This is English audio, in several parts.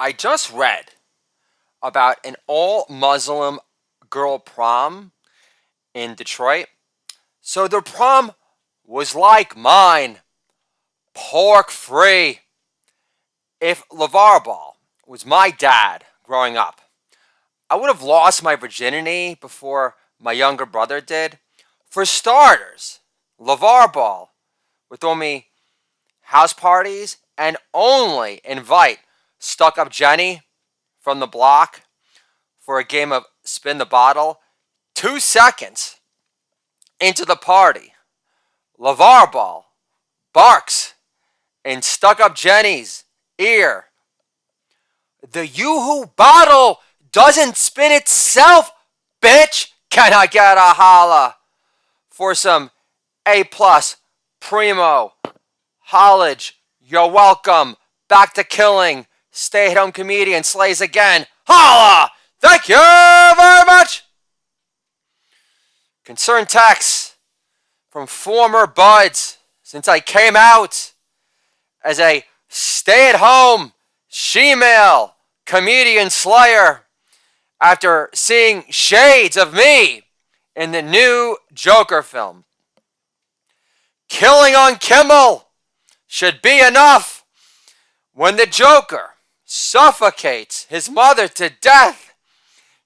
I just read about an all-Muslim girl prom in Detroit. So their prom was like mine, pork-free. If LeVar Ball was my dad growing up, I would have lost my virginity before my younger brother did. For starters, LeVar Ball would throw me house parties and only invite stuck-up Jenny from the block for a game of spin the bottle. 2 seconds into the party, LeVar Ball barks in stuck-up Jenny's ear. The Yoo-Hoo bottle doesn't spin itself, bitch! Can I get a holla for some A-plus primo Hollage? You're welcome. Back to killing. Stay-at-home comedian slays again. Holla! Thank you very much. Concerned texts from former buds since I came out as a stay-at-home she-male comedian slayer after seeing shades of me in the new Joker film. Killing on Kimmel should be enough when the Joker suffocates his mother to death.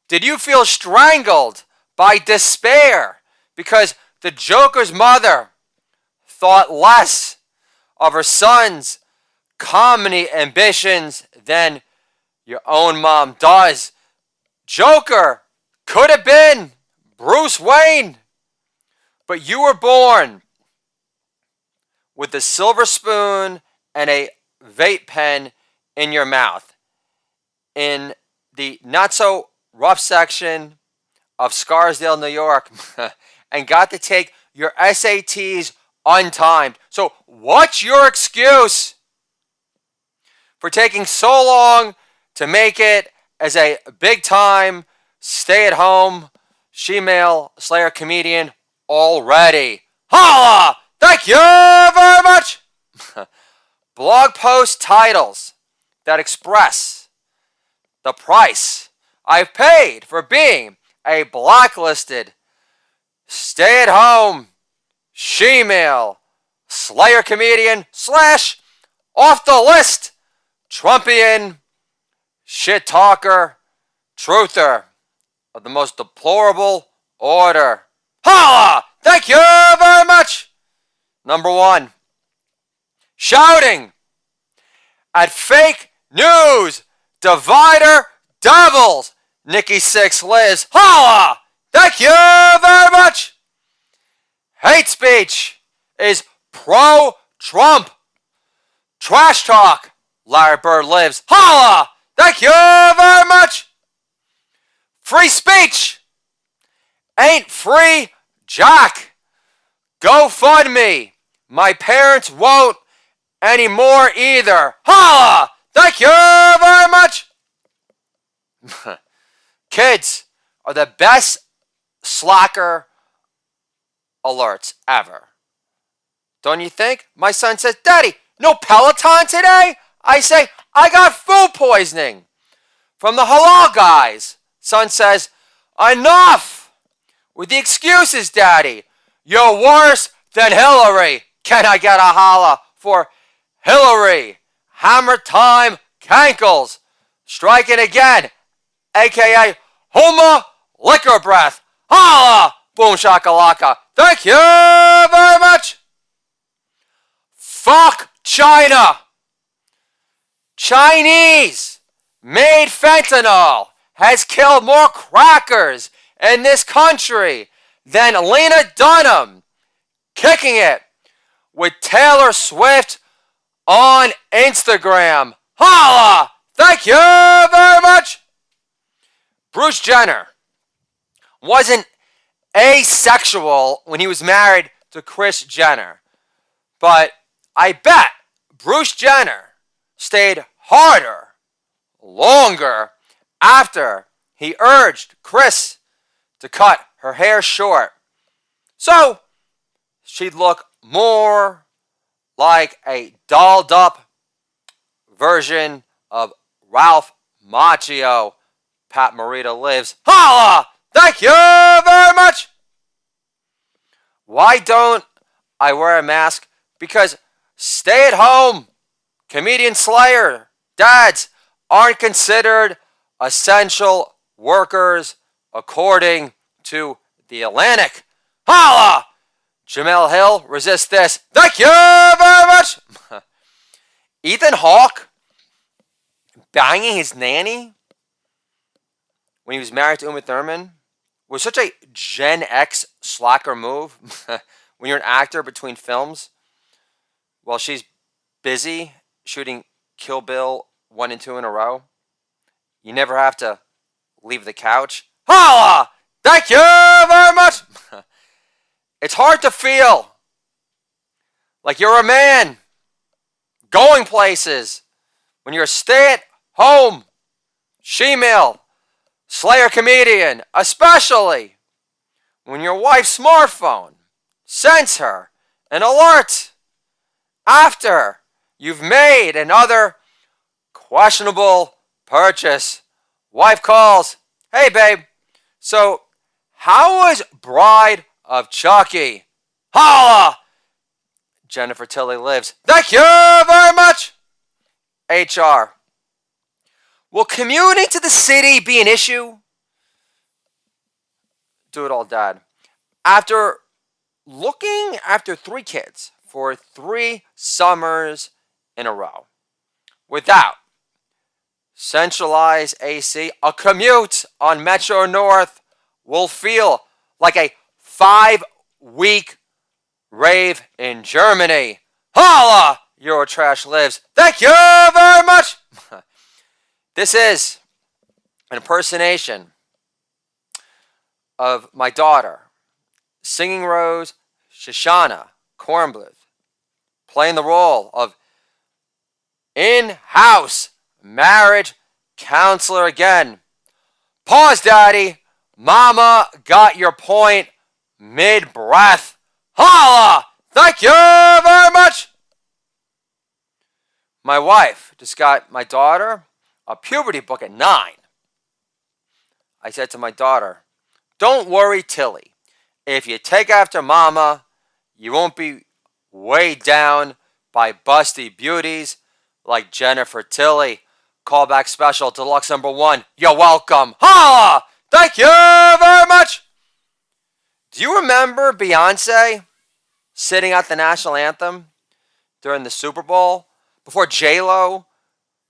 Did you feel strangled by despair because the Joker's mother thought less of her son's comedy ambitions than your own mom does? Joker could have been Bruce Wayne, but you were born with a silver spoon and a vape pen in your mouth in the not-so-rough section of Scarsdale, New York, and got to take your SATs untimed. So what's your excuse for taking so long to make it as a big-time, stay-at-home, she-male slayer comedian already? Holla! Thank you very much! Blog post titles that express the price I've paid for being a blacklisted, stay-at-home, she-male slayer comedian / off the list Trumpian shit talker truther of the most deplorable order. Holla! Thank you very much! Number one, shouting at fake news divider devils. Nikki Sixx Liz. Holla! Thank you very much! Hate speech is pro-Trump. Trash talk. Larry Bird lives. Holla! Thank you very much! Free speech ain't free jack. GoFundMe. My parents won't anymore either. Holla! Thank you very much! Kids are the best slacker alerts ever. Don't you think? My son says, Daddy, no Peloton today? I say, I got food poisoning from the halal guys. Son says, enough with the excuses, Daddy. You're worse than Hillary. Can I get a holla for Hillary? Hammer time cankles. Striking again, a.k.a. Homa Liquor Breath. Holla! Boom shakalaka. Thank you very much. Fuck China. Chinese made fentanyl has killed more crackers in this country than Lena Dunham kicking it with Taylor Swift on Instagram. Holla! Thank you very much. Bruce Jenner wasn't asexual when he was married to Kris Jenner, but I bet Bruce Jenner stayed harder, longer after he urged Kris to cut her hair short, so she'd look more like a dolled up version of Ralph Macchio. Pat Morita lives. Holla! Thank you very much! Why don't I wear a mask? Because stay at home, comedian Slayer, dads aren't considered essential workers according to the Atlantic. Holla! Jamel Hill, resist this. Thank you very much! Ethan Hawke banging his nanny when he was married to Uma Thurman was such a Gen X slacker move. When you're an actor between films while she's busy shooting Kill Bill 1 and 2 in a row, you never have to leave the couch. Holla! Thank you very much! It's hard to feel like you're a man going places when you're a stay-at-home she-male Slayer comedian, especially when your wife's smartphone sends her an alert after you've made another questionable purchase. Wife calls, hey babe, so how was Bride of Chucky? Holla! Jennifer Tilly lives. Thank you very much! HR. Will commuting to the city be an issue? Do it all, Dad. After looking after 3 kids for 3 summers in a row without centralized AC, a commute on Metro North will feel like a 5-week rave in Germany. Holla! Eurotrash lives. Thank you very much! This is an impersonation of my daughter, Singing Rose Shoshana Kornbluth, playing the role of in-house marriage counselor again. Pause, Daddy. Mama got your point mid-breath. Holla! Thank you very much! My wife just got my daughter a puberty book at 9. I said to my daughter, don't worry, Tilly. If you take after Mama, you won't be weighed down by busty beauties like Jennifer Tilly. Callback special, deluxe number 1. You're welcome. Holla! Thank you very much! Do you remember Beyonce sitting at the national anthem during the Super Bowl before J-Lo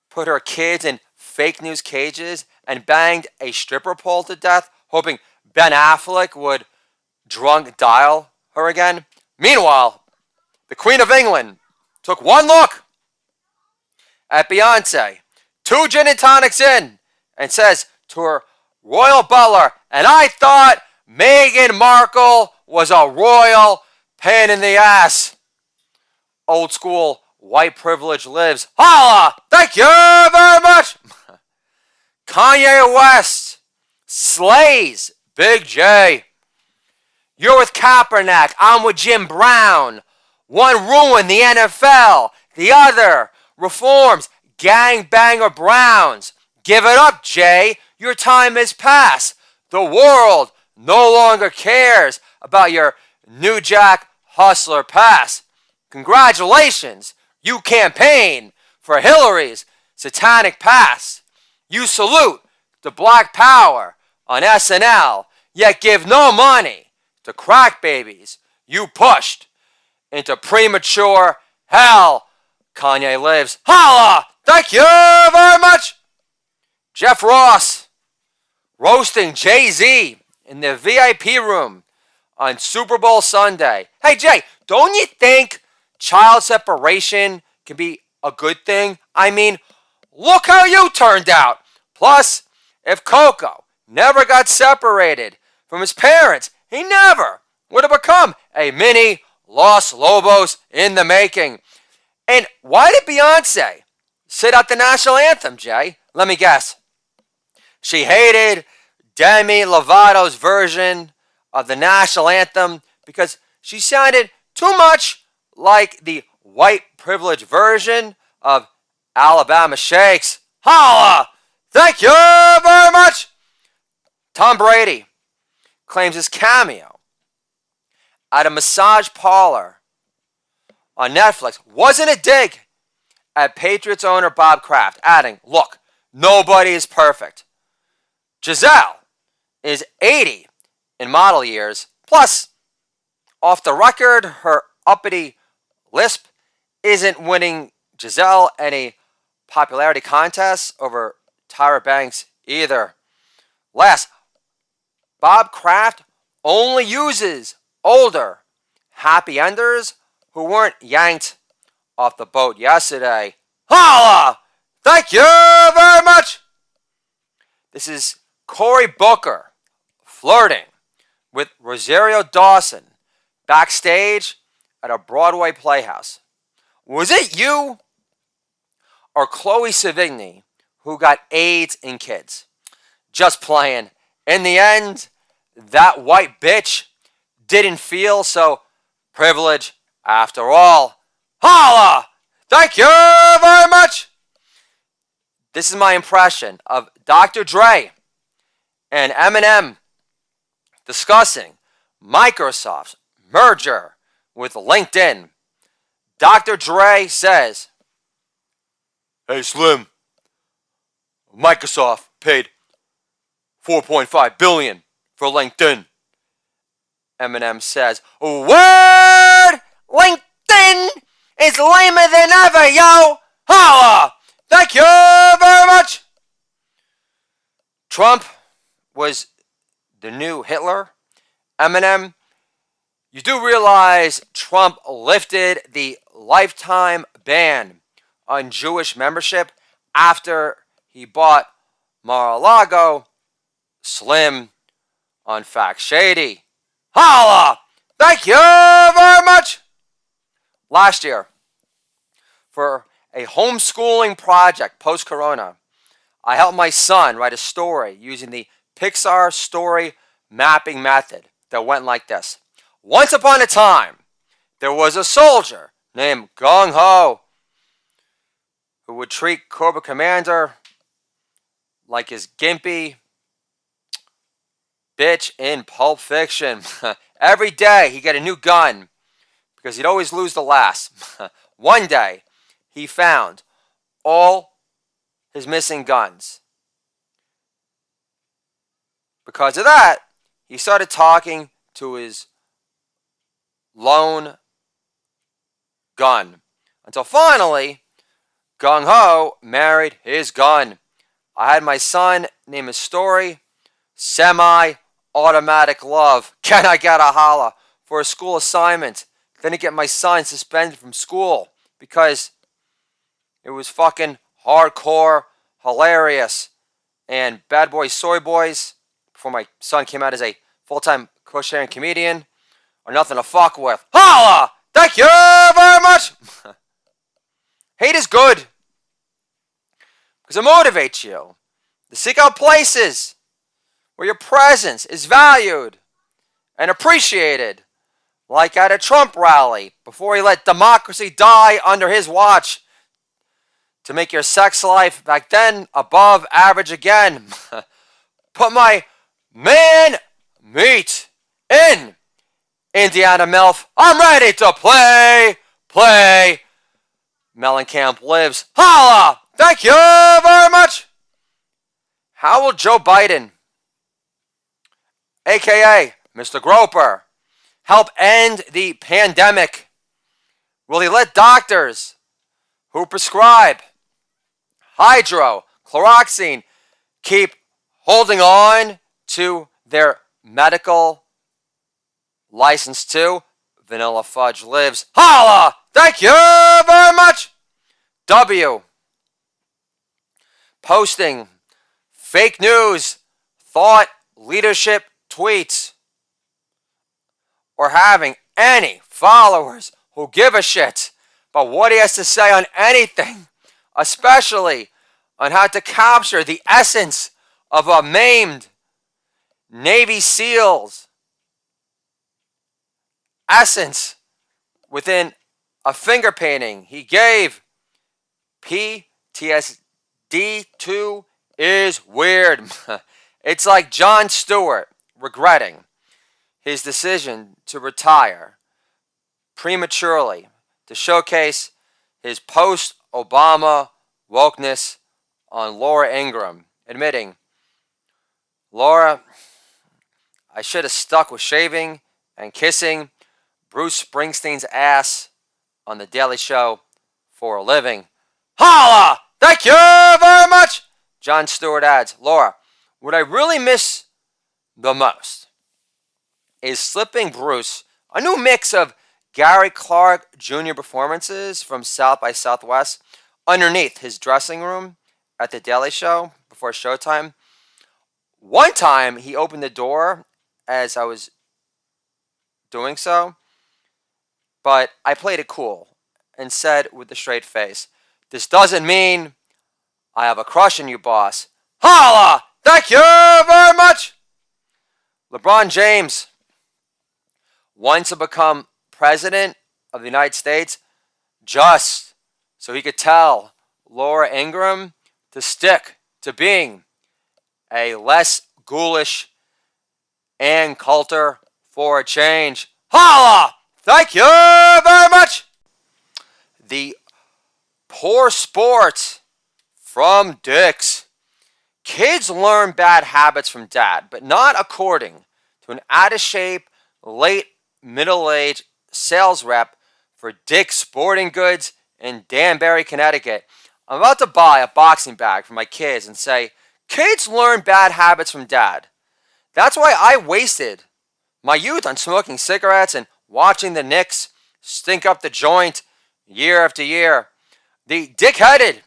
put her kids in fake news cages and banged a stripper pole to death, hoping Ben Affleck would drunk dial her again? Meanwhile, the Queen of England took one look at Beyonce, 2 gin and tonics in, and says to her royal butler, and I thought Meghan Markle was a royal pain in the ass. Old school white privilege lives. Holla! Thank you very much! Kanye West slays Big J. You're with Kaepernick. I'm with Jim Brown. One ruined the NFL. The other reforms gangbanger Browns. Give it up, Jay. Your time is past. The world no longer cares about your New Jack Hustler pass. Congratulations. You campaign for Hillary's satanic past. You salute the Black Power on SNL, yet give no money to crack babies you pushed into premature hell. Kanye lives. Holla! Thank you very much! Jeff Ross roasting Jay-Z in the VIP room on Super Bowl Sunday. Hey, Jay, don't you think child separation can be a good thing? I mean, look how you turned out. Plus, if Coco never got separated from his parents, he never would have become a mini Los Lobos in the making. And why did Beyonce sit out the national anthem, Jay? Let me guess. She hated Demi Lovato's version of the national anthem because she sounded too much like the white privilege version of Alabama Shakes. Holla! Thank you very much! Tom Brady claims his cameo at a massage parlor on Netflix wasn't a dig at Patriots owner Bob Kraft, adding, look, nobody is perfect. Giselle is 80 in model years, plus, off the record, her uppity lisp isn't winning Giselle any popularity contests over Tyra Banks either. Last, Bob Kraft only uses older happy enders who weren't yanked off the boat yesterday. Holla! Thank you very much! This is Cory Booker flirting with Rosario Dawson backstage at a Broadway playhouse. Was it you or Chloe Sevigny who got AIDS in kids? Just playing. In the end, that white bitch didn't feel so privileged after all. Holla! Thank you very much! This is my impression of Dr. Dre and Eminem discussing Microsoft's merger with LinkedIn. Dr. Dre says, hey Slim, Microsoft paid $4.5 billion for LinkedIn. Eminem says, word! LinkedIn is lamer than ever, yo! Holla! Thank you very much! Trump was the new Hitler. Eminem, you do realize Trump lifted the lifetime ban on Jewish membership after he bought Mar-a-Lago. Slim on Fact Shady. Holla! Thank you very much! Last year, for a homeschooling project post-corona, I helped my son write a story using the Pixar story mapping method that went like this. Once upon a time, there was a soldier named Gung Ho who would treat Cobra Commander like his gimpy bitch in Pulp Fiction. Every day he'd get a new gun because he'd always lose the last. One day he found all his missing guns. Because of that, he started talking to his lone gun. Until finally, Gung Ho married his gun. I had my son name his story Semi-Automatic Love. Can I get a holla for a school assignment? Then to get my son suspended from school because it was fucking hardcore, hilarious, and Bad Boys, Soy Boys, before my son came out as a full-time crocheting comedian, are nothing to fuck with. Holla! Thank you very much! Hate is good because it motivates you to seek out places where your presence is valued and appreciated, like at a Trump rally before he let democracy die under his watch to make your sex life back then above average again. Put my man meat in, Indiana MILF. I'm ready to play. Mellencamp lives. Holla! Thank you very much! How will Joe Biden, a.k.a. Mr. Groper, help end the pandemic? Will he let doctors who prescribe hydrochloroquine keep holding on to their medical license too? Vanilla Fudge lives. Holla! Thank you very much! W. Posting fake news, thought leadership tweets, or having any followers who give a shit about what he has to say on anything, especially on how to capture the essence of a maimed Navy SEAL's essence within a finger painting he gave PTSD D2 is weird. It's like Jon Stewart regretting his decision to retire prematurely to showcase his post-Obama wokeness on Laura Ingraham, admitting, "Laura, I should have stuck with shaving and kissing Bruce Springsteen's ass on The Daily Show for a living." Holla! Thank you very much! Jon Stewart adds, "Laura, what I really miss the most is slipping Bruce a new mix of Gary Clark Jr. performances from South by Southwest underneath his dressing room at The Daily Show before showtime. One time he opened the door as I was doing so, but I played it cool and said with a straight face, 'This doesn't mean I have a crush on you, boss.' Holla! Thank you very much!" LeBron James wants to become president of the United States just so he could tell Laura Ingraham to stick to being a less ghoulish Ann Coulter for a change. Holla! Thank you very much! The poor sport from Dick's. Kids learn bad habits from dad, but not according to an out-of-shape, late middle-aged sales rep for Dick's Sporting Goods in Danbury, Connecticut. I'm about to buy a boxing bag for my kids and say, "Kids learn bad habits from dad." That's why I wasted my youth on smoking cigarettes and watching the Knicks stink up the joint year after year. The dick-headed,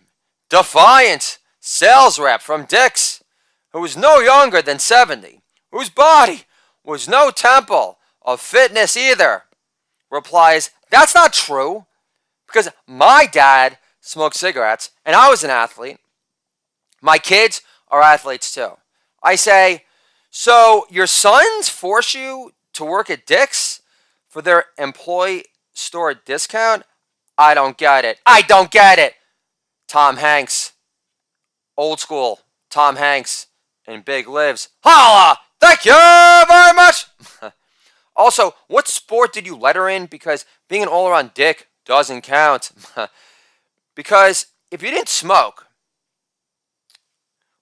defiant sales rep from Dick's, who was no younger than 70, whose body was no temple of fitness either, replies, "That's not true, because my dad smoked cigarettes and I was an athlete. My kids are athletes too." I say, "So your sons force you to work at Dick's for their employee store discount? I don't get it. I don't get it." Tom Hanks, old school Tom Hanks in Big Lives. Holla! Thank you very much! Also, what sport did you letter in? Because being an all-around dick doesn't count. Because if you didn't smoke,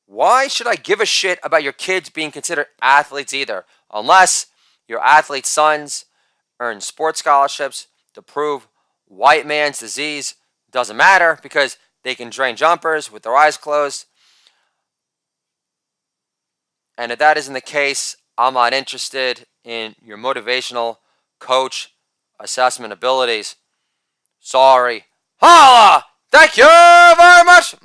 why should I give a shit about your kids being considered athletes either? Unless your athlete sons earn sports scholarships to prove white man's disease doesn't matter because they can drain jumpers with their eyes closed. And if that isn't the case, I'm not interested in your motivational coach assessment abilities. Sorry. Holla! Thank you very much!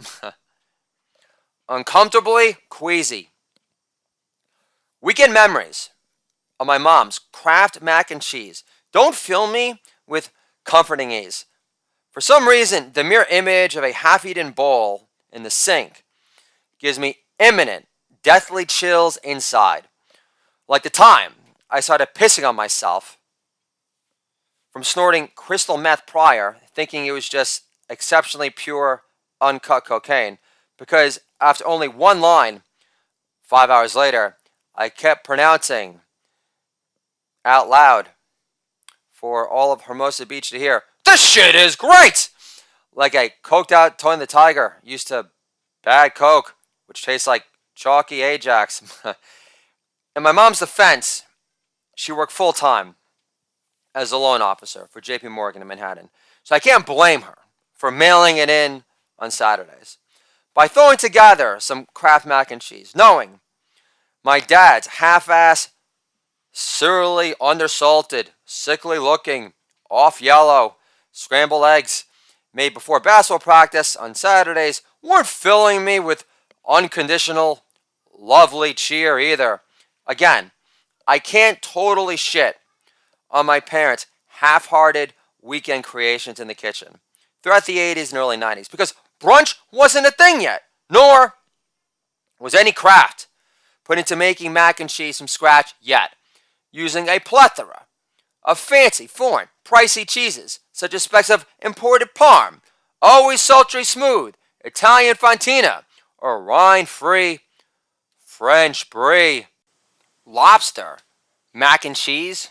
Uncomfortably queasy. Weekend memories of my mom's Kraft mac and cheese don't fill me with comforting ease. For some reason, the mere image of a half-eaten bowl in the sink gives me imminent, deathly chills inside. Like the time I started pissing on myself from snorting crystal meth prior, thinking it was just exceptionally pure, uncut cocaine, because after only one line, 5 hours later, I kept pronouncing out loud for all of Hermosa Beach to hear, "This shit is great!" Like a coked out Tony the Tiger used to bad coke, which tastes like chalky Ajax. In my mom's defense, she worked full-time as a loan officer for JP Morgan in Manhattan. So I can't blame her for mailing it in on Saturdays. By throwing together some Kraft mac and cheese, knowing my dad's half-ass, surly, undersalted, sickly looking, off yellow, scrambled eggs made before basketball practice on Saturdays weren't filling me with unconditional, lovely cheer either. Again, I can't totally shit on my parents' half-hearted weekend creations in the kitchen throughout the 80s and early 90s because brunch wasn't a thing yet, nor was any Kraft put into making mac and cheese from scratch yet, using a plethora of fancy, foreign, pricey cheeses, such as specks of imported Parm, always sultry smooth, Italian fontina, or rind-free French brie. Lobster, mac and cheese,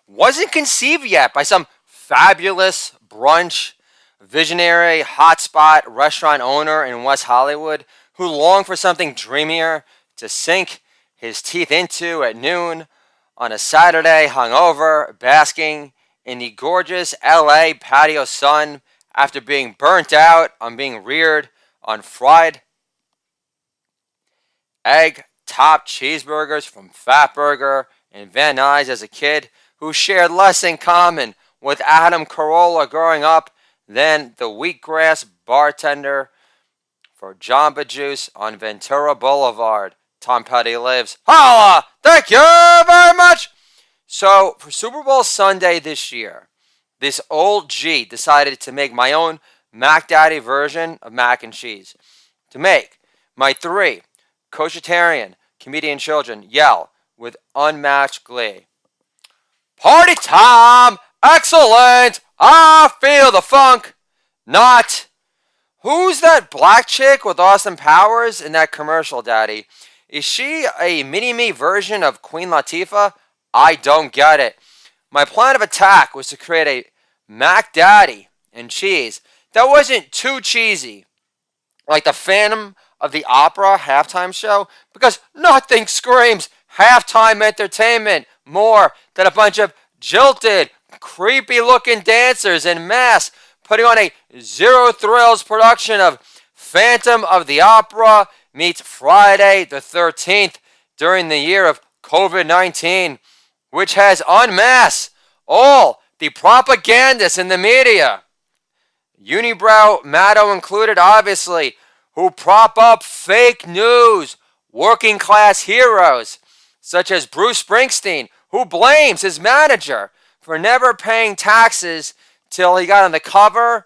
wasn't conceived yet by some fabulous brunch visionary hotspot restaurant owner in West Hollywood who longed for something dreamier to sink his teeth into at noon on a Saturday, hungover, basking in the gorgeous LA patio sun after being burnt out on being reared on fried egg topped cheeseburgers from Fatburger and Van Nuys as a kid, who shared less in common with Adam Carolla growing up than the wheatgrass bartender for Jamba Juice on Ventura Boulevard. Tom Petty lives. Holla! Thank you very much! So, for Super Bowl Sunday this year, this old G decided to make my own Mac Daddy version of mac and cheese. To make my 3 koshertarian comedian children yell with unmatched glee. Party time! Excellent! I feel the funk! Not. Who's that black chick with Austin Powers in that commercial, Daddy? Is she a mini-me version of Queen Latifah? I don't get it. My plan of attack was to create a Mac Daddy and cheese that wasn't too cheesy, like the Phantom of the Opera halftime show, because nothing screams halftime entertainment more than a bunch of jilted, creepy-looking dancers in masks putting on a zero thrills production of Phantom of the Opera meets Friday the 13th during the year of COVID-19, which has unmasked all the propagandists in the media, unibrow Maddo included, obviously, who prop up fake news, working class heroes, such as Bruce Springsteen, who blames his manager for never paying taxes till he got on the cover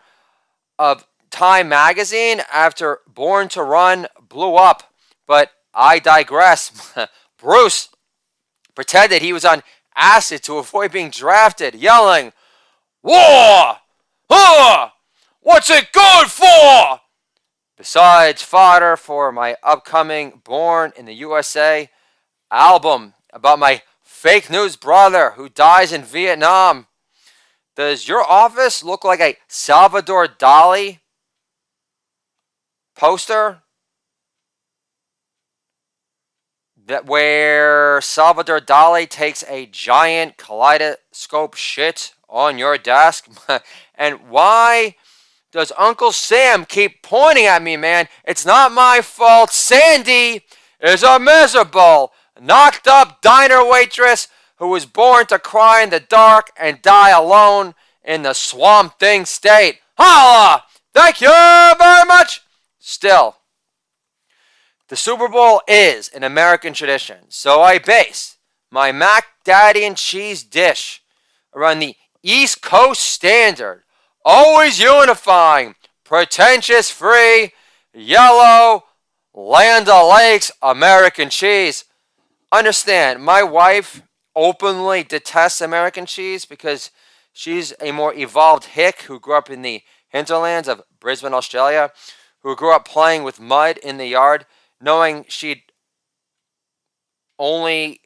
of Time magazine after Born to Run blew up. But I digress. Bruce pretended he was on acid to avoid being drafted, yelling, "War! Huh! What's it good for?" Besides fodder for my upcoming Born in the USA album about my fake news brother who dies in Vietnam. Does your office look like a Salvador Dali poster? That where Salvador Dali takes a giant kaleidoscope shit on your desk? And why does Uncle Sam keep pointing at me, man? It's not my fault. Sandy is a miserable, knocked up diner waitress who was born to cry in the dark and die alone in the Swamp Thing state. Holla! Thank you very much! Still, the Super Bowl is an American tradition, so I base my Mac Daddy and cheese dish around the East Coast standard, always unifying, pretentious-free, yellow, Land O'Lakes American cheese. Understand, my wife openly detests American cheese because she's a more evolved hick who grew up in the hinterlands of Brisbane, Australia, who grew up playing with mud in the yard, knowing that she only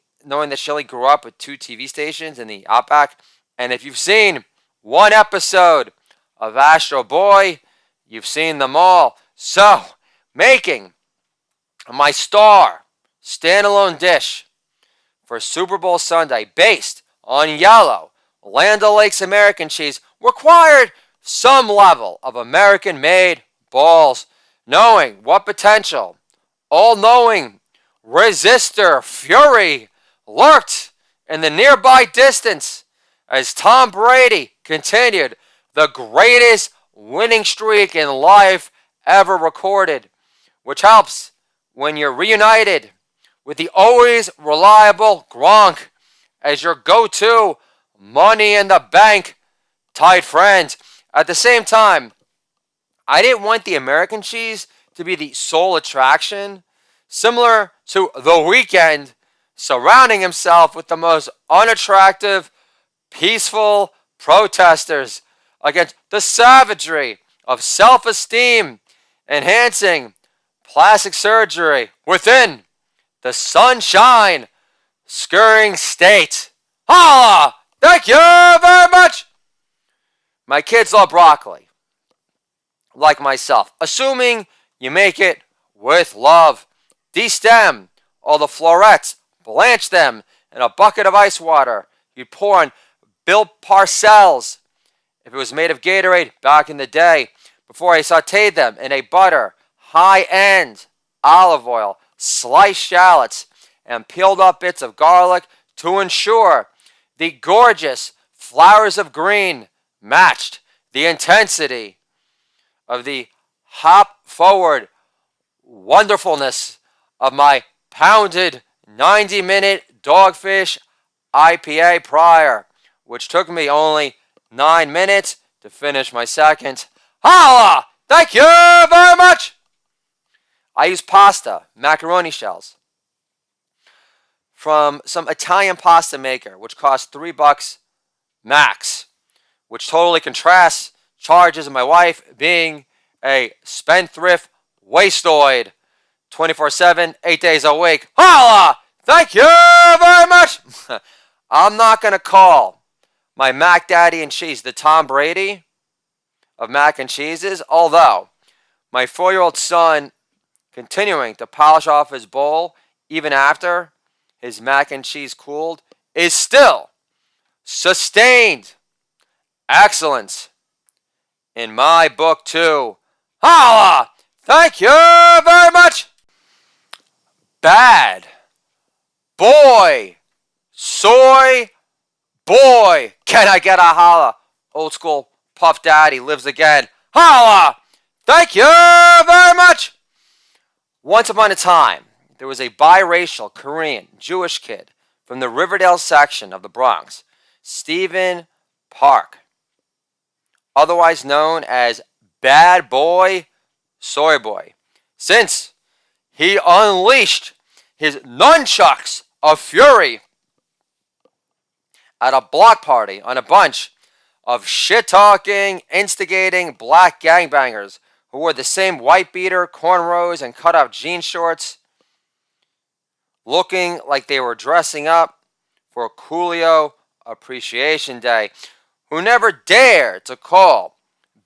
grew up with 2 TV stations in the Outback. And if you've seen one episode of Astro Boy, you've seen them all. So, making my star standalone dish for Super Bowl Sunday based on yellow Land O'Lakes American cheese required some level of American-made balls, knowing what potential all-knowing resistor fury lurked in the nearby distance as Tom Brady continued the greatest winning streak in life ever recorded, which helps when you're reunited with the always reliable Gronk as your go-to money in the bank tight friend. At the same time, I didn't want the American cheese to be the sole attraction, similar to The Weeknd surrounding himself with the most unattractive, peaceful protesters against the savagery of self-esteem enhancing plastic surgery within the sunshine scurrying state. Holla! Thank you very much! My kids love broccoli, like myself, assuming you make it with love. Destem all the florets, blanch them in a bucket of ice water. You'd pour on Bill Parcells, if it was made of Gatorade back in the day, before I sauteed them in a butter, high-end olive oil, sliced shallots, and peeled up bits of garlic to ensure the gorgeous flowers of green matched the intensity of the hop-forward wonderfulness of my pounded 90-minute Dogfish IPA prior, which took me only 9 minutes to finish my second. Holla! Thank you very much! I use pasta, macaroni shells, from some Italian pasta maker, which costs $3 max, which totally contrasts charges of my wife being a spendthrift wasteoid 24/7, 8 days a week. Holla! Thank you very much! I'm not going to call my Mac Daddy and Cheese the Tom Brady of mac and cheeses, although my 4-year-old son continuing to polish off his bowl even after his mac and cheese cooled is still sustained excellence in my book too. Holla! Thank you very much! Bad boy, soy boy, can I get a holla? Old school Puff Daddy lives again. Holla! Thank you very much! Once upon a time, there was a biracial Korean Jewish kid from the Riverdale section of the Bronx, Stephen Park, otherwise known as Bad Boy, Soy Boy, since he unleashed his nunchucks of fury at a block party on a bunch of shit-talking, instigating black gangbangers who wore the same white beater, cornrows, and cut-off jean shorts, looking like they were dressing up for Coolio Appreciation Day, who never dared to call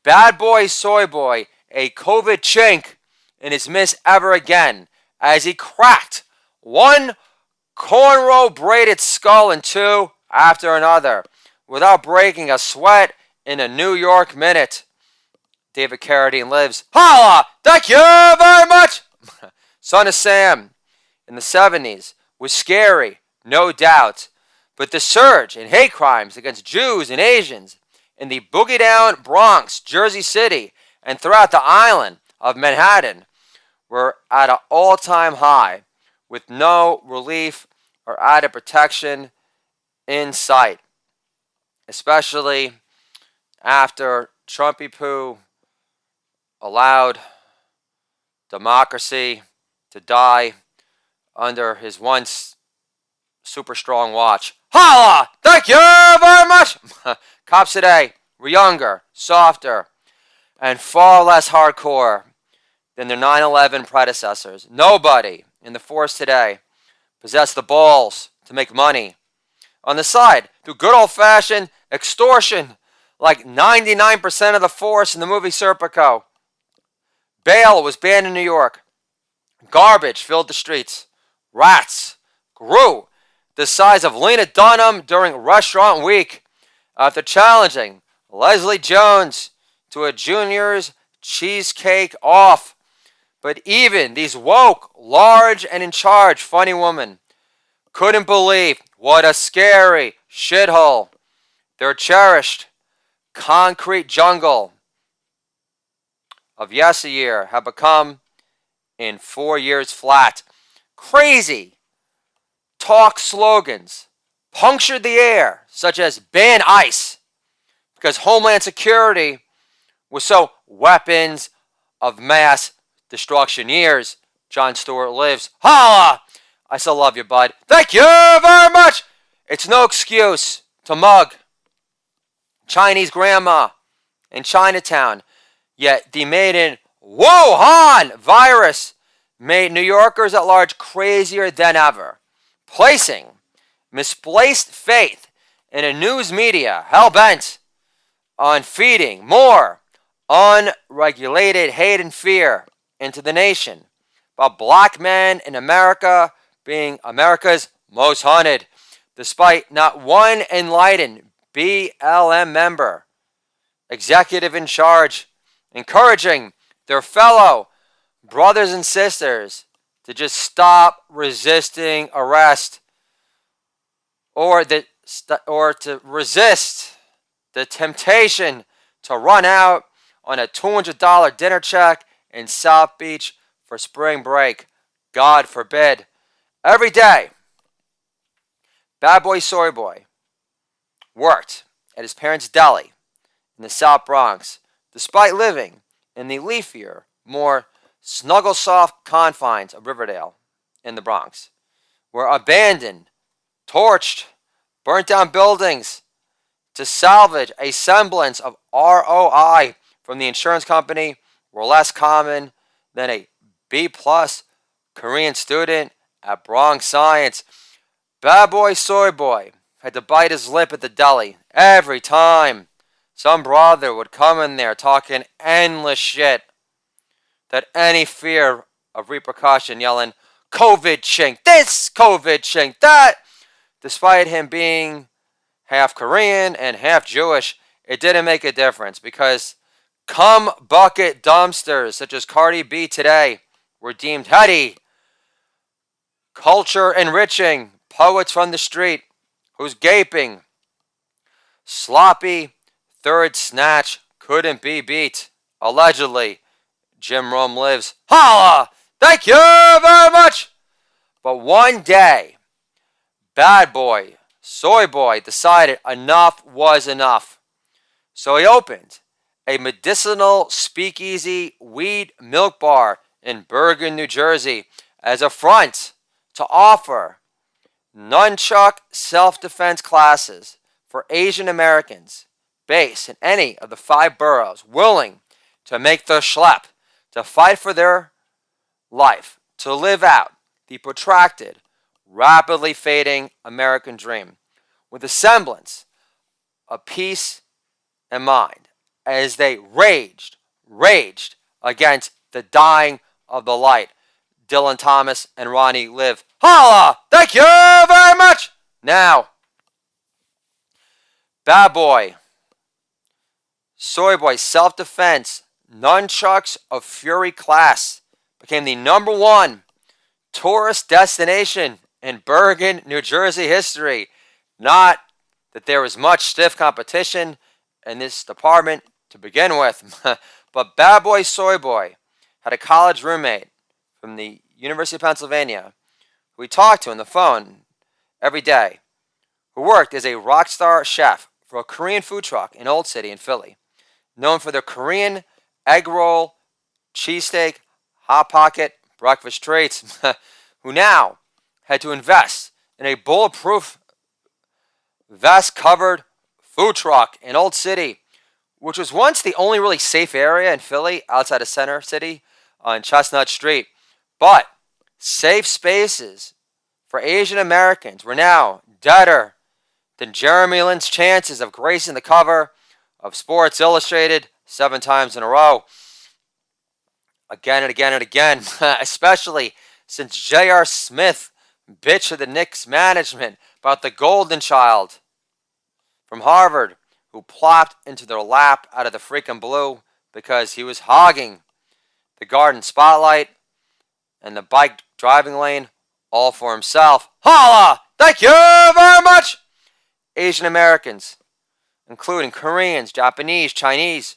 Bad Boy Soy Boy a COVID chink in his miss ever again, as he cracked one cornrow braided skull in two after another without breaking a sweat in a New York minute. David Carradine lives. Holla! Thank you very much! Son of Sam in the 70s was scary, no doubt, but the surge in hate crimes against Jews and Asians in the boogie down Bronx, Jersey City, and throughout the island of Manhattan were at an all-time high, with no relief or added protection in sight, especially after Trumpy Poo allowed democracy to die under his once super strong watch. Holla! Thank you very much! Cops today were younger, softer, and far less hardcore than their 9/11 predecessors. Nobody in the force today possessed the balls to make money on the side through good old-fashioned extortion, like 99% of the force in the movie Serpico. Bail was banned in New York. Garbage filled the streets. Rats grew the size of Lena Dunham during Restaurant Week after challenging Leslie Jones to a Junior's cheesecake off. But even these woke, large, and in charge funny women couldn't believe what a scary shithole their cherished concrete jungle of yesteryear had become in 4 years flat. Crazy talk slogans punctured the air, such as ban ICE, because Homeland Security was so weapons of mass destruction years. Jon Stewart lives. Holla! I still love you, bud. Thank you very much! It's no excuse to mug Chinese grandma in Chinatown, yet the maiden Wuhan virus made New Yorkers at large crazier than ever, placing misplaced faith in a news media hell-bent on feeding more unregulated hate and fear into the nation, about black men in America being America's most haunted, despite not one enlightened BLM member, executive in charge, encouraging their fellow brothers and sisters to just stop resisting arrest or to resist the temptation to run out on a $200 dinner check in South Beach for spring break. God forbid. Every day, Bad Boy Soy Boy worked at his parents' deli in the South Bronx, despite living in the leafier, more snuggle-soft confines of Riverdale in the Bronx, where abandoned, torched, burnt down buildings to salvage a semblance of ROI from the insurance company were less common than a B-plus Korean student at Bronx Science. Bad Boy Soy Boy had to bite his lip at the deli every time some brother would come in there talking endless shit, that any fear of repercussion, yelling, COVID chink this, COVID chink that. Despite him being half Korean and half Jewish, it didn't make a difference, because cum bucket dumpsters such as Cardi B today were deemed heady, culture enriching poets from the street whose gaping, sloppy third snatch couldn't be beat. Allegedly, Jim Rome lives. Holla! Thank you very much! But one day, Bad Boy Soy Boy decided enough was enough. So he opened a medicinal speakeasy weed milk bar in Bergen, New Jersey, as a front to offer nunchuck self-defense classes for Asian Americans based in any of the 5 boroughs willing to make the schlep, to fight for their life, to live out the protracted, rapidly fading American dream with a semblance of peace in mind, as they raged against the dying of the light. Dylan Thomas and Ronnie live. Holla! Thank you very much! Now, Bad Boy Soy Boy self-defense nunchucks of fury class became the #1 tourist destination in Bergen, New Jersey history. Not that there was much stiff competition in this department to begin with, but Bad Boy Soy Boy had a college roommate from the University of Pennsylvania who he talked to on the phone every day, who worked as a rock star chef for a Korean food truck in Old City in Philly, known for their Korean egg roll, cheesesteak, hot pocket, breakfast treats, who now had to invest in a bulletproof vest-covered food truck in Old City, which was once the only really safe area in Philly outside of Center City on Chestnut Street. But safe spaces for Asian Americans were now deader than Jeremy Lin's chances of gracing the cover of Sports Illustrated 7 times in a row. Again and again and again, especially since J.R. Smith bitched at the Knicks management about the golden child from Harvard who plopped into their lap out of the freaking blue because he was hogging the garden spotlight and the bike driving lane all for himself. Holla! Thank you very much! Asian Americans, including Koreans, Japanese, Chinese,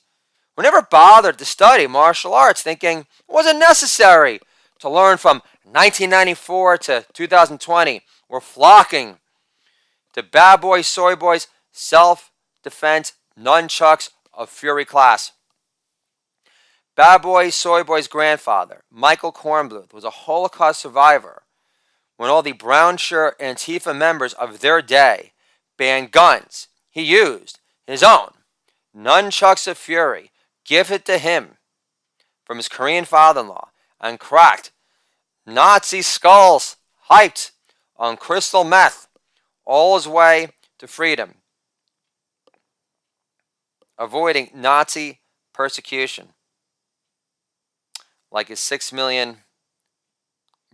were never bothered to study martial arts, thinking it wasn't necessary to learn from 1994 to 2020, were flocking to Bad Boy Soy Boy's self-defense nunchucks of fury class. Bad Boy Soy Boy's grandfather, Michael Kornbluth, was a Holocaust survivor when all the brown shirt Antifa members of their day banned guns. He used his own nunchucks of fury, gifted to him from his Korean father-in-law and cracked Nazi skulls hyped on crystal meth all his way to freedom, avoiding Nazi persecution like his 6 million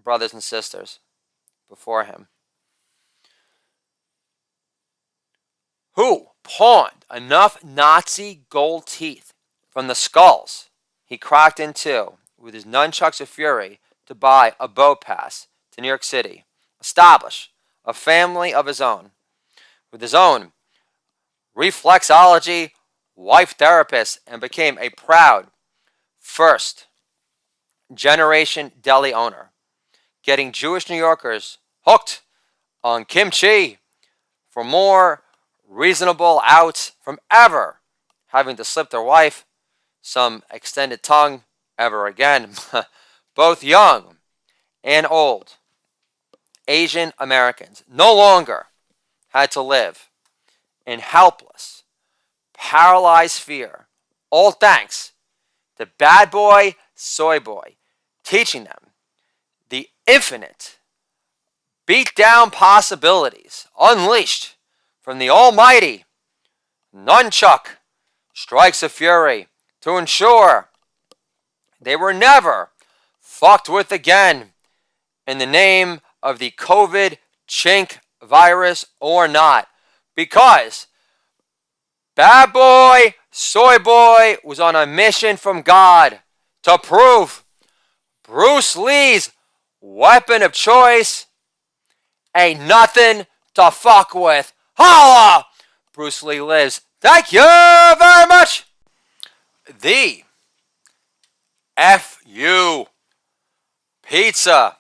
brothers and sisters before him. Who pawned enough Nazi gold teeth from the skulls he cracked into with his nunchucks of fury to buy a boat pass to New York City, establish a family of his own, with his own reflexology wife therapist, and became a proud first generation deli owner, getting Jewish New Yorkers hooked on kimchi for more reasonable out from ever having to slip their wife some extended tongue ever again. Both young and old Asian Americans no longer had to live in helpless, paralyzed fear, all thanks to Bad Boy Soy Boy teaching them the infinite beat-down possibilities unleashed from the almighty nunchuck strikes of fury to ensure they were never fucked with again in the name of the COVID chink virus or not, because Bad Boy Soy Boy was on a mission from God to prove Bruce Lee's weapon of choice ain't nothing to fuck with. Holla! Bruce Lee lives. Thank you very much. The F.U. Pizza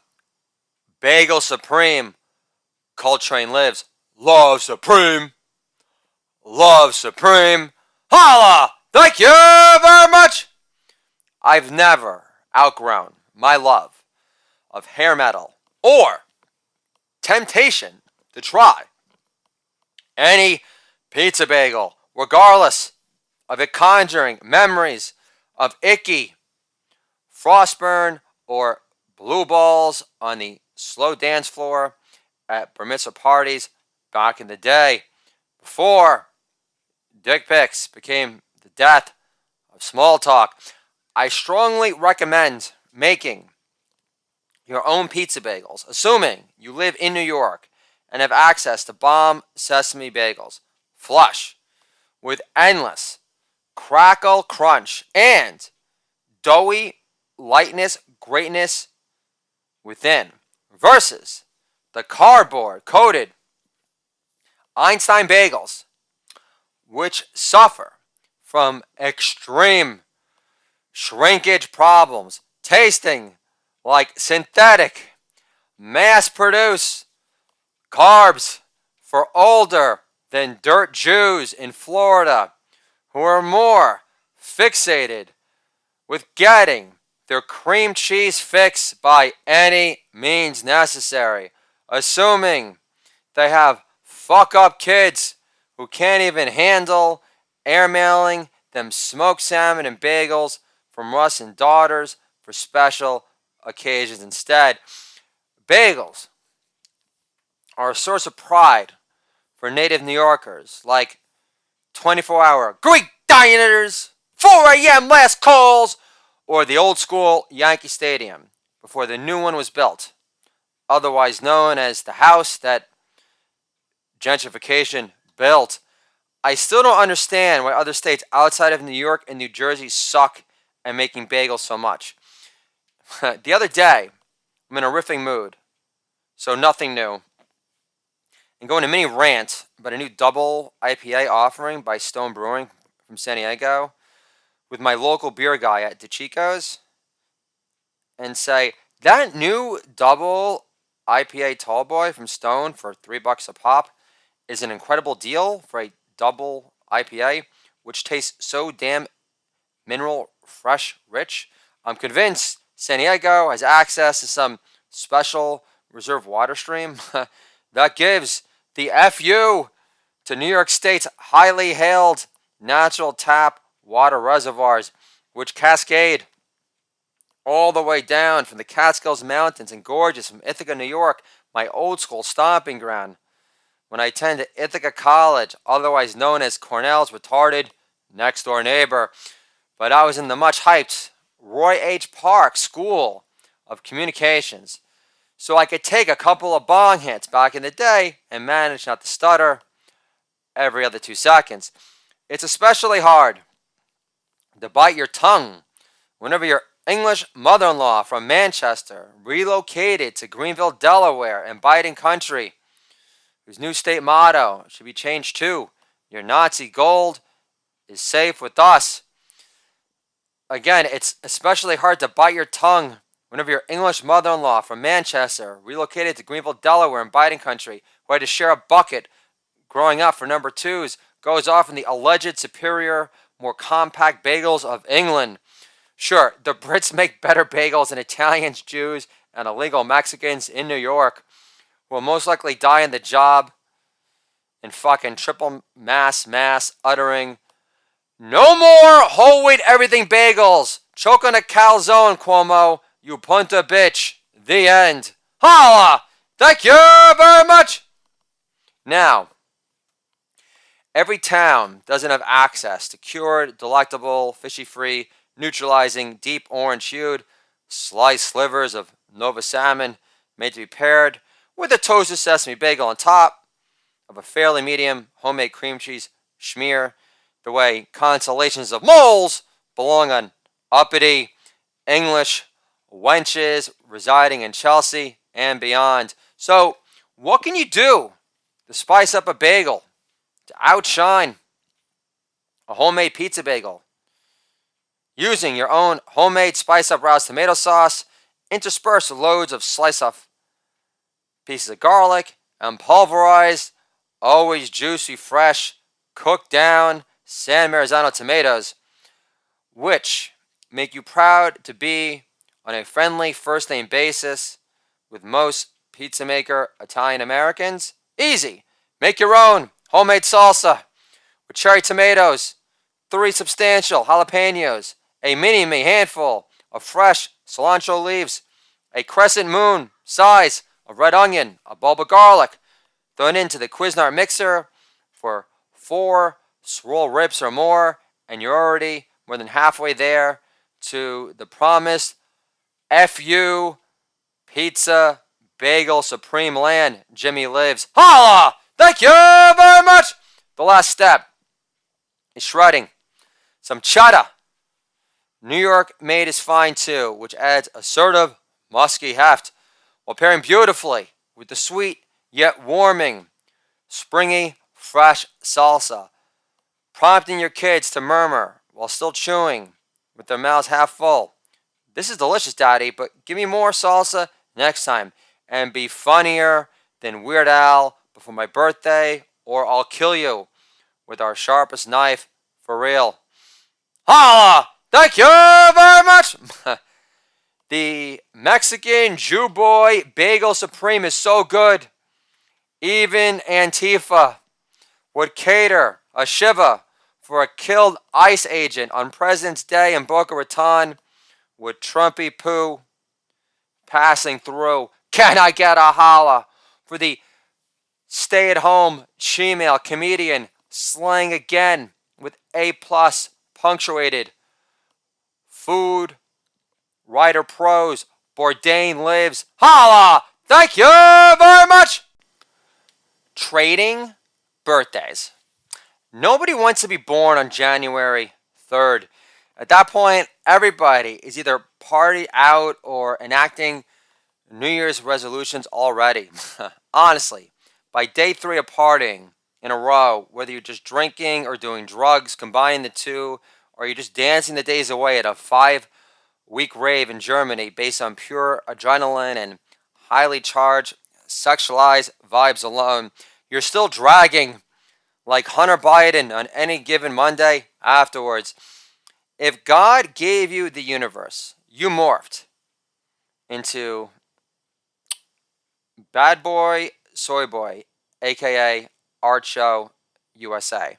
Bagel Supreme. Coltrane lives. Love Supreme. Love Supreme. Holla! Thank you very much. I've never outgrown my love of hair metal or temptation to try any pizza bagel, regardless of it conjuring memories of icky frostburn or blue balls on the slow dance floor at bar mitzvah parties back in the day, before dick pics became the death of small talk. I strongly recommend making your own pizza bagels, assuming you live in New York and have access to bomb sesame bagels, flush with endless crackle crunch and doughy lightness, greatness within, versus the cardboard coated Einstein bagels, which suffer from extreme shrinkage problems, tasting like synthetic, mass-produced carbs for older than dirt Jews in Florida who are more fixated with getting their cream cheese fix by any means necessary, assuming they have fuck-up kids who can't even handle airmailing them smoked salmon and bagels from Russ and Daughters for special occasions instead. Bagels are a source of pride for native New Yorkers, like 24-hour Greek diners, 4 a.m. last calls, or the old school Yankee Stadium before the new one was built, otherwise known as the house that gentrification built. I still don't understand why other states outside of New York and New Jersey suck at making bagels so much. The other day, I'm in a riffing mood, so nothing new, and going to mini rant about a new double IPA offering by Stone Brewing from San Diego with my local beer guy at DeChico's, and say, that new double IPA tall boy from Stone for $3 a pop is an incredible deal for a double IPA, which tastes so damn mineral, fresh, rich. I'm convinced San Diego has access to some special reserve water stream that gives the FU to New York State's highly hailed natural tap water reservoirs, which cascade all the way down from the Catskills Mountains and gorges from Ithaca, New York, my old school stomping ground, when I attended Ithaca College, otherwise known as Cornell's retarded next door neighbor. But I was in the much hyped Roy H. Park School of Communications, so I could take a couple of bong hits back in the day and manage not to stutter every other 2 seconds. It's especially hard to bite your tongue whenever your English mother-in-law from Manchester relocated to Greenville, Delaware, and Biden country, whose new state motto should be changed to, "Your Nazi gold is safe with us." Again, it's especially hard to bite your tongue whenever your English mother-in-law from Manchester relocated to Greenville, Delaware, in Biden country, who had to share a bucket growing up for number twos, goes off in the alleged superior, more compact bagels of England. Sure, the Brits make better bagels than Italians, Jews, and illegal Mexicans in New York, who will most likely die in the job in fucking triple mass uttering, "No more whole wheat everything bagels. Choke on a calzone, Cuomo. You punta bitch." The end. Holla! Thank you very much. Now, every town doesn't have access to cured, delectable, fishy-free, neutralizing, deep orange-hued, sliced slivers of Nova salmon made to be paired with a toasted sesame bagel on top of a fairly medium homemade cream cheese schmear, the way constellations of moles belong on uppity English wenches residing in Chelsea and beyond. So, what can you do to spice up a bagel, to outshine a homemade pizza bagel? Using your own homemade spice up Rouse tomato sauce, interspersed with loads of slice up pieces of garlic, and pulverized, always juicy, fresh, cooked down San Marzano tomatoes, which make you proud to be on a friendly first name basis with most pizza maker Italian Americans. Easy. Make your own homemade salsa with cherry tomatoes, 3 substantial jalapenos, a mini-me handful of fresh cilantro leaves, a crescent moon size of red onion, a bulb of garlic, thrown into the Cuisinart mixer for 4 swirl ribs or more, and you're already more than halfway there to the promised FU Pizza Bagel Supreme Land Jimmy lives. Holla! Thank you very much! The last step is shredding some cheddar. New York made is fine too, which adds assertive, musky heft, while pairing beautifully with the sweet yet warming, springy, fresh salsa, prompting your kids to murmur while still chewing with their mouths half full. "This is delicious, Daddy, but give me more salsa next time, and be funnier than Weird Al before my birthday, or I'll kill you with our sharpest knife for real." Holla! Thank you very much! The Mexican Jew Boy Bagel Supreme is so good. Even Antifa would cater a shiva for a killed ICE agent on President's Day in Boca Raton with Trumpy poo passing through. Can I get a holla for the stay-at-home female comedian slaying again with A+ punctuated food writer prose? Bourdain lives. Holla! Thank you very much! Trading birthdays. Nobody wants to be born on January 3rd. At that point, everybody is either party out or enacting New Year's resolutions already. Honestly, by day 3 of partying in a row, whether you're just drinking or doing drugs, combining the two, or you're just dancing the days away at a 5-week rave in Germany based on pure adrenaline and highly charged, sexualized vibes alone, you're still dragging like Hunter Biden on any given Monday afterwards. If God gave you the universe, you morphed into Bad Boy Soy Boy, aka Art Show USA,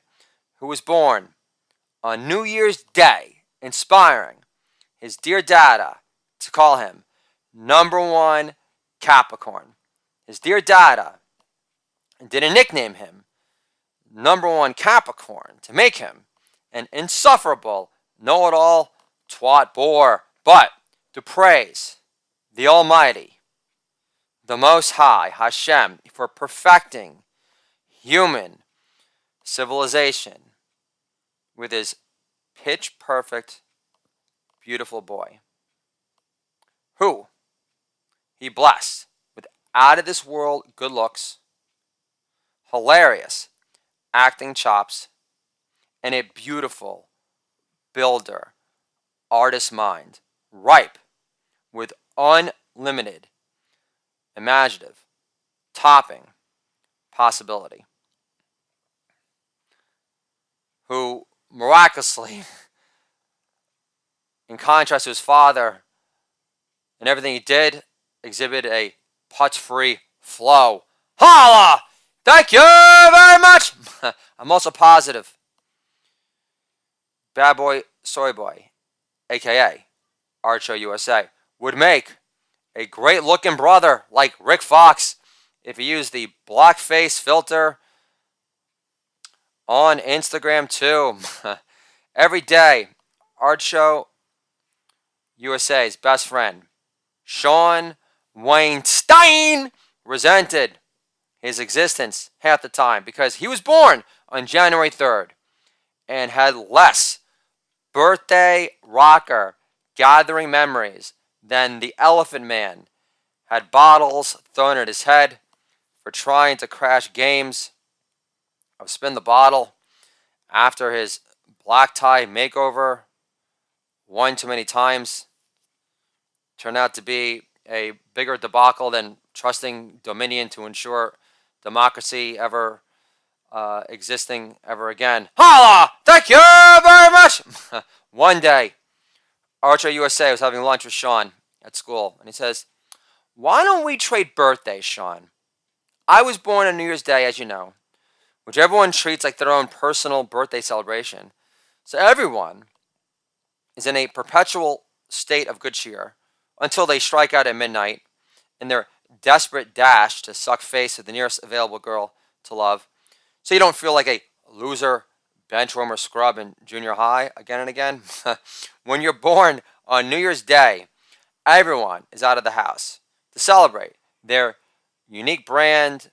who was born on New Year's Day, inspiring his dear dada, to call him number one Capricorn. His dear dada didn't nickname him number one Capricorn to make him an insufferable, know-it-all, twat bore, but to praise the Almighty, the Most High, Hashem, for perfecting human civilization with his pitch-perfect, beautiful boy, who he blessed with out-of-this-world good looks, hilarious acting chops, and a beautiful builder, artist mind, ripe with unlimited imaginative, topping possibility, who miraculously, in contrast to his father and everything he did, exhibited a putz-free flow. Holla! Thank you very much! I'm also positive Bad Boy Soy Boy, a.k.a. Art Show USA, would make a great-looking brother like Rick Fox if he used the blackface filter on Instagram too. Every day, Art Show USA's best friend, Sean Weinstein, resented his existence half the time because he was born on January 3rd and had less birthday rocker gathering memories than the Elephant Man had bottles thrown at his head for trying to crash games of Spin the Bottle after his black tie makeover one too many times turned out to be a bigger debacle than trusting Dominion to ensure democracy ever existing ever again. Holla! Thank you very much! One day, Archer USA was having lunch with Sean at school, and he says, "Why don't we trade birthdays, Sean? I was born on New Year's Day, as you know, which everyone treats like their own personal birthday celebration. So everyone is in a perpetual state of good cheer until they strike out at midnight in their desperate dash to suck face of the nearest available girl to love, so you don't feel like a loser benchwarmer scrub in junior high again and again. When you're born on New Year's Day, everyone is out of the house to celebrate their unique brand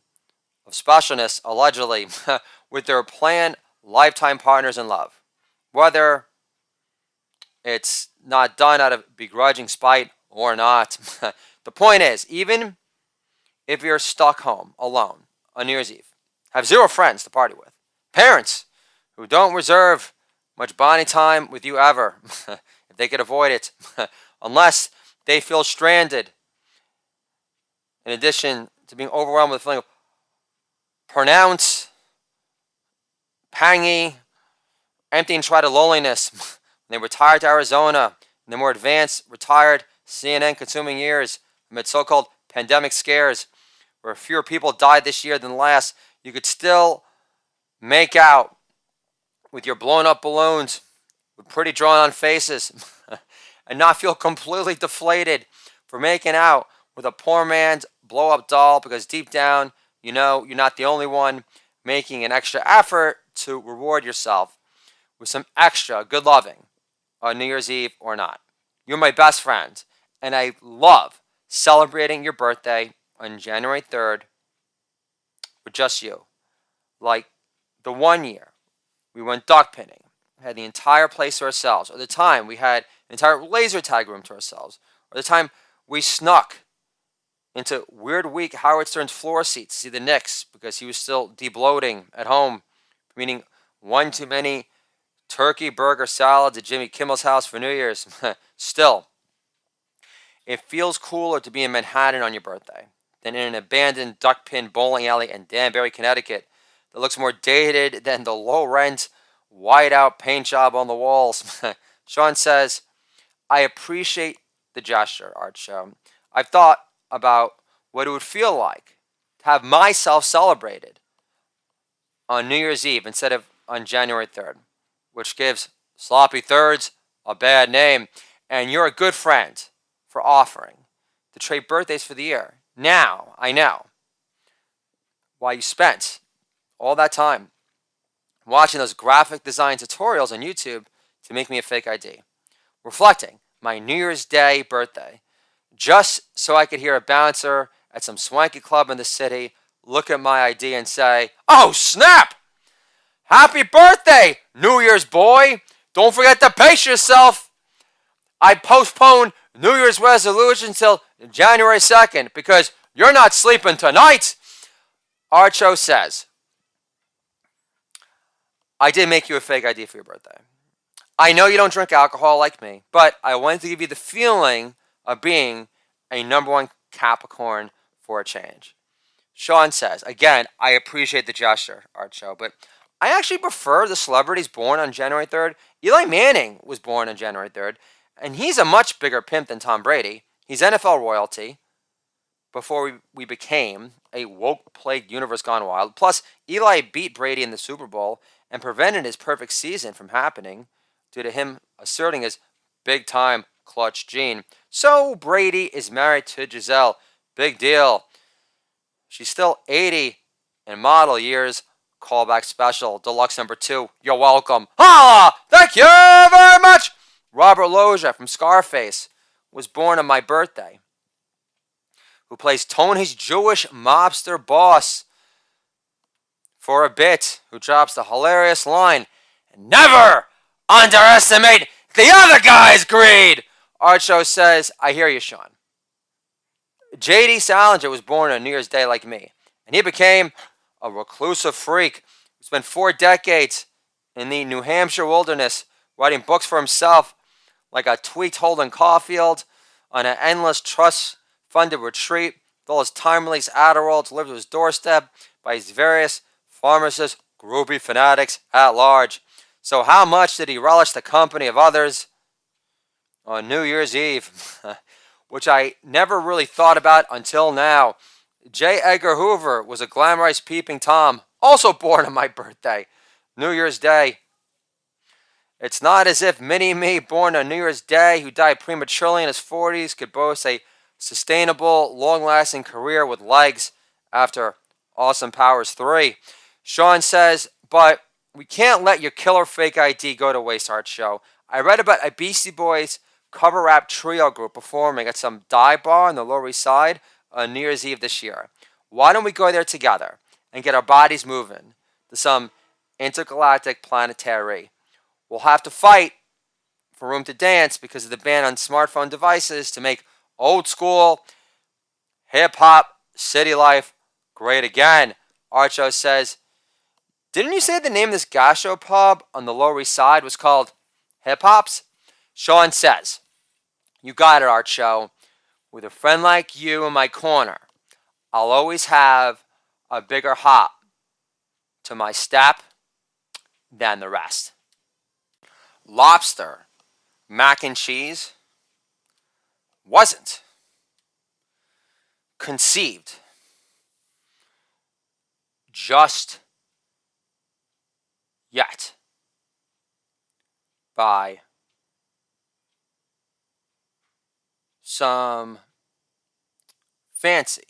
of specialness, allegedly, with their planned lifetime partners in love. Whether it's not done out of begrudging spite or not. The point is, even if you're stuck home alone on New Year's Eve, have zero friends to party with, parents who don't reserve much bonding time with you ever, if they could avoid it, unless they feel stranded, in addition to being overwhelmed with a feeling of pronounced, pangy, empty and tried loneliness. They retired to Arizona in the more advanced, retired, CNN-consuming years amid so-called pandemic scares, where fewer people died this year than last. You could still make out with your blown-up balloons with pretty drawn-on faces and not feel completely deflated for making out with a poor man's blow-up doll, because deep down, you know you're not the only one making an extra effort to reward yourself with some extra good loving on New Year's Eve or not. You're my best friend, and I love celebrating your birthday on January 3rd with just you. Like the one year we went duck pinning, had the entire place to ourselves, or the time we had an entire laser tag room to ourselves, or the time we snuck into Weird Week Howard Stern's floor seat to see the Knicks because he was still debloating at home, meaning one too many turkey burger salads at Jimmy Kimmel's house for New Year's. Still, it feels cooler to be in Manhattan on your birthday than in an abandoned duck pin bowling alley in Danbury, Connecticut that looks more dated than the low-rent, white-out paint job on the walls. Sean says, "I appreciate the gesture, Art Show. I've thought about what it would feel like to have myself celebrated on New Year's Eve instead of on January 3rd, which gives sloppy thirds a bad name. And you're a good friend for offering to trade birthdays for the year. Now, I know why you spent all that time watching those graphic design tutorials on YouTube to make me a fake ID. Reflecting my New Year's Day birthday, just so I could hear a bouncer at some swanky club in the city look at my ID and say, "Oh, snap! Happy birthday, New Year's boy! Don't forget to pace yourself." I postponed New Year's resolution until January 2nd because you're not sleeping tonight. Archo says, I did make you a fake ID for your birthday. I know you don't drink alcohol like me, but I wanted to give you the feeling of being a number one Capricorn for a change. Sean says, again, I appreciate the gesture, Archo, but I actually prefer the celebrities born on January 3rd. Eli Manning was born on January 3rd, and he's a much bigger pimp than Tom Brady. He's NFL royalty before we became a woke-plagued universe gone wild. Plus, Eli beat Brady in the Super Bowl and prevented his perfect season from happening due to him asserting his big-time clutch gene. So Brady is married to Giselle. Big deal. She's still 80 in model years. Callback special, deluxe number 2. You're welcome. Holla! Thank you very much! Robert Loggia from Scarface was born on my birthday, who plays Tony's Jewish mobster boss for a bit, who drops the hilarious line, "Never underestimate the other guy's greed." Archo says, I hear you, Sean. J.D. Salinger was born on New Year's Day like me, and he became a reclusive freak who spent 4 decades in the New Hampshire wilderness writing books for himself like a tweaked Holden Caulfield on an endless trust-funded retreat with all his time-release Adderall delivered to his doorstep by his various pharmacist groupie fanatics at large. So how much did he relish the company of others on New Year's Eve? Which I never really thought about until now. J. Edgar Hoover was a glamorized peeping Tom, also born on my birthday, New Year's Day. It's not as if Mini-Me, born on New Year's Day, who died prematurely in his 40s, could boast a sustainable, long-lasting career with legs after Austin Powers 3. Sean says, but we can't let your killer fake ID go to waste, Archo. I read about a Beastie Boys cover rap trio group performing at some dive bar on the Lower East Side on New Year's Eve this year. Why don't we go there together and get our bodies moving to some intergalactic planetary? We'll have to fight for room to dance because of the ban on smartphone devices to make old school hip-hop city life great again. Archo says, didn't you say the name of this gastropub on the Lower East Side was called Hip Hops? Sean says, you got it, Archo. With a friend like you in my corner, I'll always have a bigger hop to my step than the rest. Lobster, mac and cheese wasn't conceived just yet by some fancy